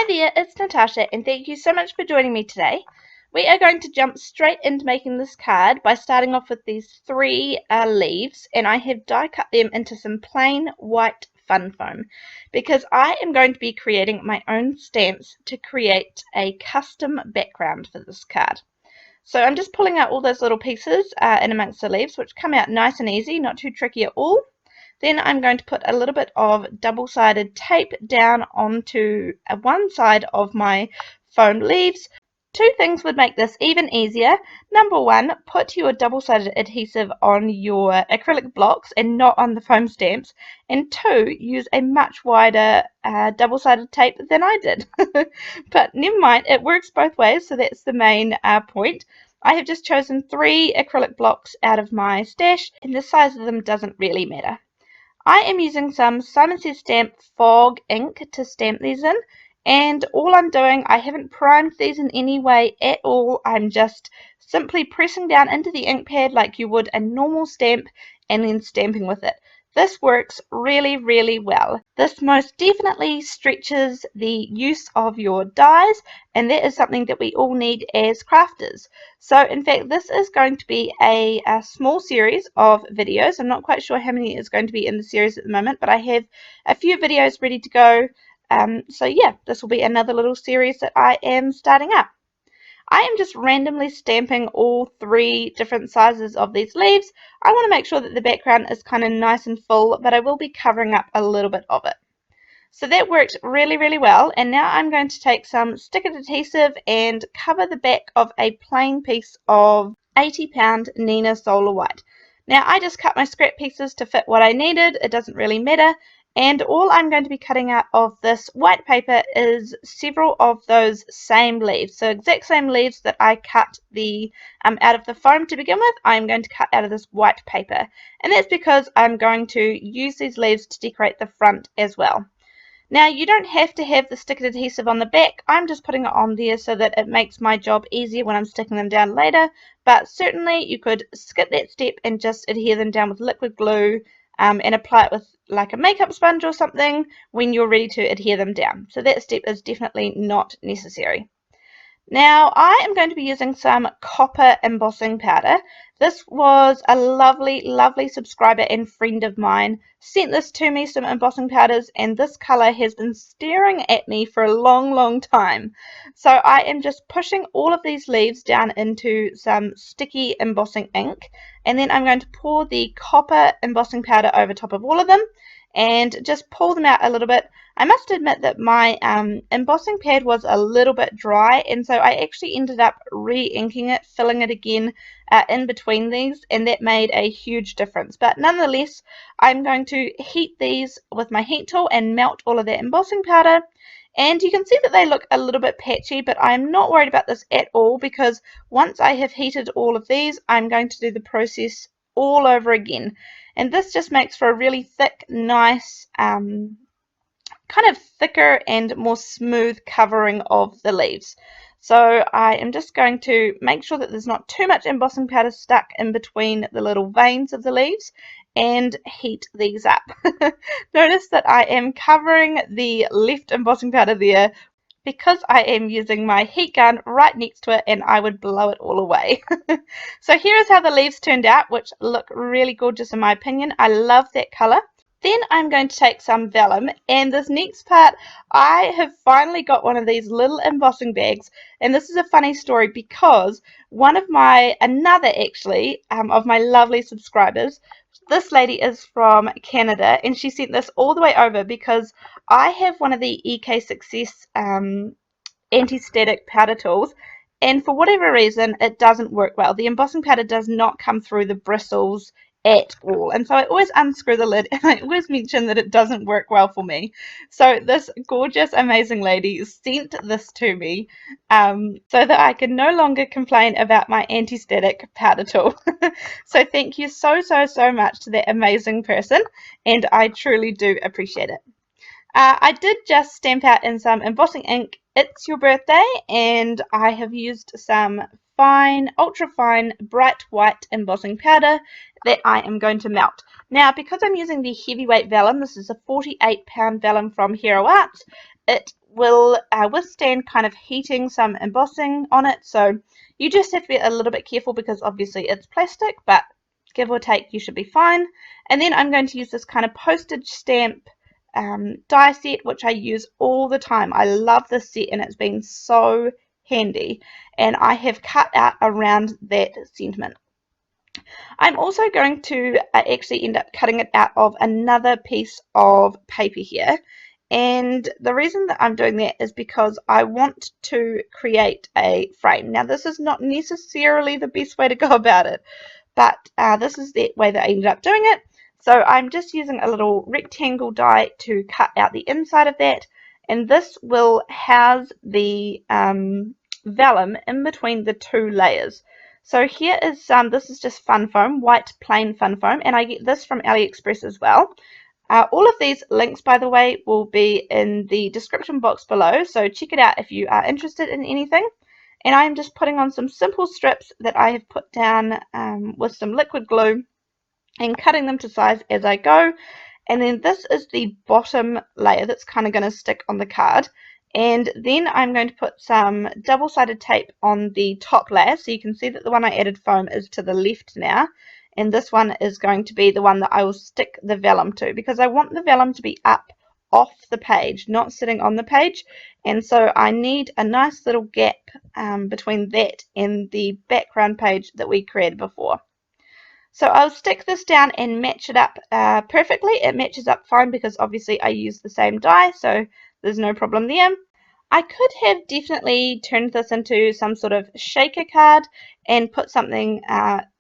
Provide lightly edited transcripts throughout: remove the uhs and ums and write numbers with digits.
Hi there, it's Natasha and thank you so much for joining me today. We are going to jump straight into making this card by starting off with these three leaves, and I have die cut them into some plain white fun foam because I am going to be creating my own stamps to create a custom background for this card. So I'm just pulling out all those little pieces in amongst the leaves, which come out nice and easy, not too tricky at all. Then I'm going to put a little bit of double-sided tape down onto one side of my foam leaves. Two things would make this even easier. Number one, put your double-sided adhesive on your acrylic blocks and not on the foam stamps. And two, use a much wider double-sided tape than I did. But never mind, it works both ways, so that's the main point. I have just chosen 3 acrylic blocks out of my stash, and the size of them doesn't really matter. I am using some Simon Says Stamp Fog ink to stamp these in, and all I'm doing, I haven't primed these in any way at all. I'm just simply pressing down into the ink pad like you would a normal stamp and then stamping with it. This works really, really well. This most definitely stretches the use of your dies, and that is something that we all need as crafters. So in fact, this is going to be a small series of videos. I'm not quite sure how many is going to be in the series at the moment, but I have a few videos ready to go. So yeah, this will be another little series that I am starting up. I am just randomly stamping all 3 different sizes of these leaves. I want to make sure that the background is kind of nice and full, but I will be covering up a little bit of it. So that worked really, really well, and now I'm going to take some stickered adhesive and cover the back of a plain piece of 80-pound Neenah Solar White. Now I just cut my scrap pieces to fit what I needed, it doesn't really matter, and all I'm going to be cutting out of this white paper is several of those same leaves. So exact same leaves that I cut the out of the foam to begin with, I'm going to cut out of this white paper, and that's because I'm going to use these leaves to decorate the front as well. Now you don't have to have the stickered adhesive on the back, I'm just putting it on there so that it makes my job easier when I'm sticking them down later, but certainly you could skip that step and just adhere them down with liquid glue and apply it with like a makeup sponge or something when you're ready to adhere them down. So that step is definitely not necessary. Now I am going to be using some copper embossing powder. This was a lovely, lovely subscriber and friend of mine sent this to me, some embossing powders, and this color has been staring at me for a long, long time. So I am just pushing all of these leaves down into some sticky embossing ink, and then I'm going to pour the copper embossing powder over top of all of them and just pull them out a little bit. I must admit that my embossing pad was a little bit dry, and so I actually ended up re-inking it, filling it again in between these, and that made a huge difference. But nonetheless, I'm going to heat these with my heat tool and melt all of that embossing powder. And you can see that they look a little bit patchy, but I'm not worried about this at all because once I have heated all of these, I'm going to do the process all over again. And this just makes for a really thick, nice, kind of thicker and more smooth covering of the leaves. So I am just going to make sure that there's not too much embossing powder stuck in between the little veins of the leaves and heat these up. Notice that I am covering the left embossing powder there because I am using my heat gun right next to it and I would blow it all away. So here is how the leaves turned out, which look really gorgeous in my opinion. I love that color. Then I'm going to take some vellum, and this next part, I have finally got one of these little embossing bags, and this is a funny story because another of my lovely subscribers, this lady is from Canada, and she sent this all the way over because I have one of the EK Success anti-static powder tools, and for whatever reason it doesn't work well. The embossing powder does not come through the bristles at all, and so I always unscrew the lid and I always mention that it doesn't work well for me. So this gorgeous amazing lady sent this to me so that I can no longer complain about my anti-static powder tool. So thank you so much to that amazing person, and I truly do appreciate it. I did just stamp out in some embossing ink, It's Your Birthday, and I have used some fine, ultra fine, bright white embossing powder that I am going to melt. Now, because I'm using the heavyweight vellum, this is a 48-pound vellum from Hero Arts, it will withstand kind of heating some embossing on it, so you just have to be a little bit careful because obviously it's plastic, but give or take you should be fine. And then I'm going to use this kind of postage stamp die set, which I use all the time. I love this set and it's been so handy, and I have cut out around that sentiment. I'm also going to actually end up cutting it out of another piece of paper here, and the reason that I'm doing that is because I want to create a frame. Now this is not necessarily the best way to go about it, but this is the way that I ended up doing it. So I'm just using a little rectangle die to cut out the inside of that, and this will house the vellum in between the two layers. So here is this is just fun foam, white plain fun foam, and I get this from Aliexpress as well. All of these links, by the way, will be in the description box below, so check it out if you are interested in anything. And I'm just putting on some simple strips that I have put down with some liquid glue and cutting them to size as I go. And then this is the bottom layer that's kind of going to stick on the card. And then I'm going to put some double-sided tape on the top layer, so you can see that the one I added foam is to the left now, and this one is going to be the one that I will stick the vellum to, because I want the vellum to be up off the page, not sitting on the page, and so I need a nice little gap between that and the background page that we created before. So I'll stick this down and match it up perfectly. It matches up fine because obviously I use the same die, so there's no problem there. I could have definitely turned this into some sort of shaker card and put something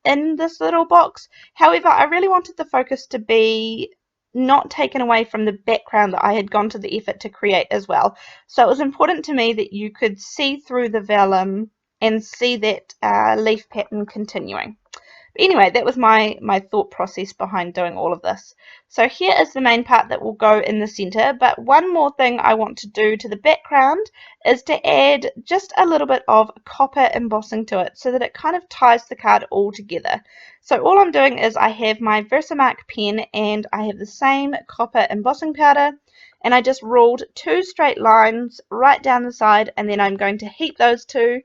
in this little box. However, I really wanted the focus to be not taken away from the background that I had gone to the effort to create as well. So it was important to me that you could see through the vellum and see that leaf pattern continuing. But anyway, that was my thought process behind doing all of this. So here is the main part that will go in the center, but one more thing I want to do to the background is to add just a little bit of copper embossing to it so that it kind of ties the card all together. So all I'm doing is I have my Versamark pen and I have the same copper embossing powder, and I just ruled 2 straight lines right down the side, and then I'm going to heat those two.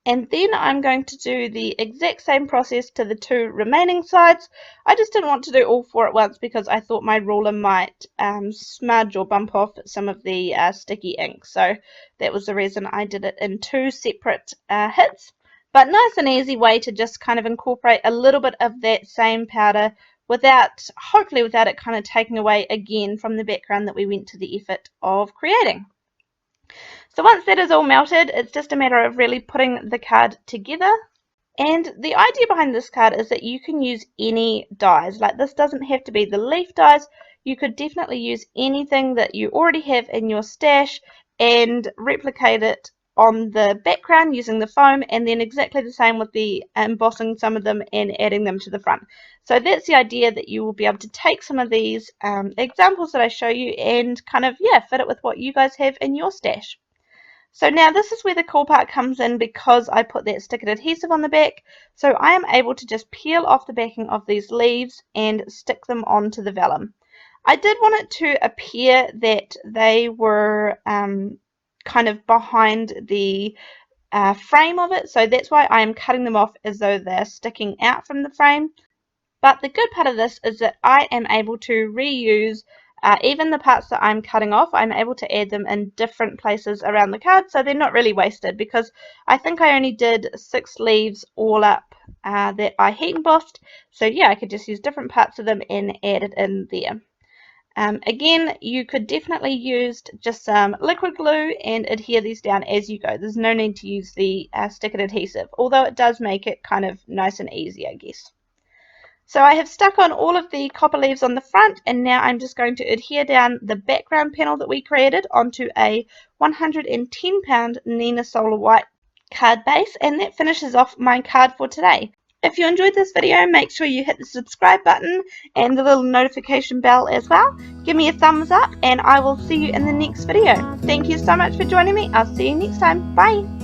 And then I'm going to do the exact same process to the 2 remaining sides. I just didn't want to do all 4 at once because I thought my ruler might smudge or bump off some of the sticky ink. So that was the reason I did it in 2 separate hits. But nice and easy way to just kind of incorporate a little bit of that same powder without, hopefully without it kind of taking away again from the background that we went to the effort of creating. So once that is all melted, it's just a matter of really putting the card together. And the idea behind this card is that you can use any dies. Like, this doesn't have to be the leaf dies. You could definitely use anything that you already have in your stash and replicate it on the background using the foam, and then exactly the same with the embossing some of them and adding them to the front. So that's the idea, that you will be able to take some of these examples that I show you and kind of, yeah, fit it with what you guys have in your stash. So now this is where the cool part comes in, because I put that stickered adhesive on the back. So I am able to just peel off the backing of these leaves and stick them onto the vellum. I did want it to appear that they were kind of behind the frame of it, so that's why I am cutting them off as though they're sticking out from the frame. But the good part of this is that I am able to reuse even the parts that I'm cutting off. I'm able to add them in different places around the card, so they're not really wasted, because I think I only did 6 leaves all up that I heat embossed. So yeah, I could just use different parts of them and add it in there. Again, you could definitely use just some liquid glue and adhere these down as you go. There's no need to use the stickered adhesive, although it does make it kind of nice and easy, I guess. So I have stuck on all of the copper leaves on the front, and now I'm just going to adhere down the background panel that we created onto a 110-pound Nina Solar White card base, and that finishes off my card for today. If you enjoyed this video, make sure you hit the subscribe button and the little notification bell as well. Give me a thumbs up, and I will see you in the next video. Thank you so much for joining me. I'll see you next time. Bye!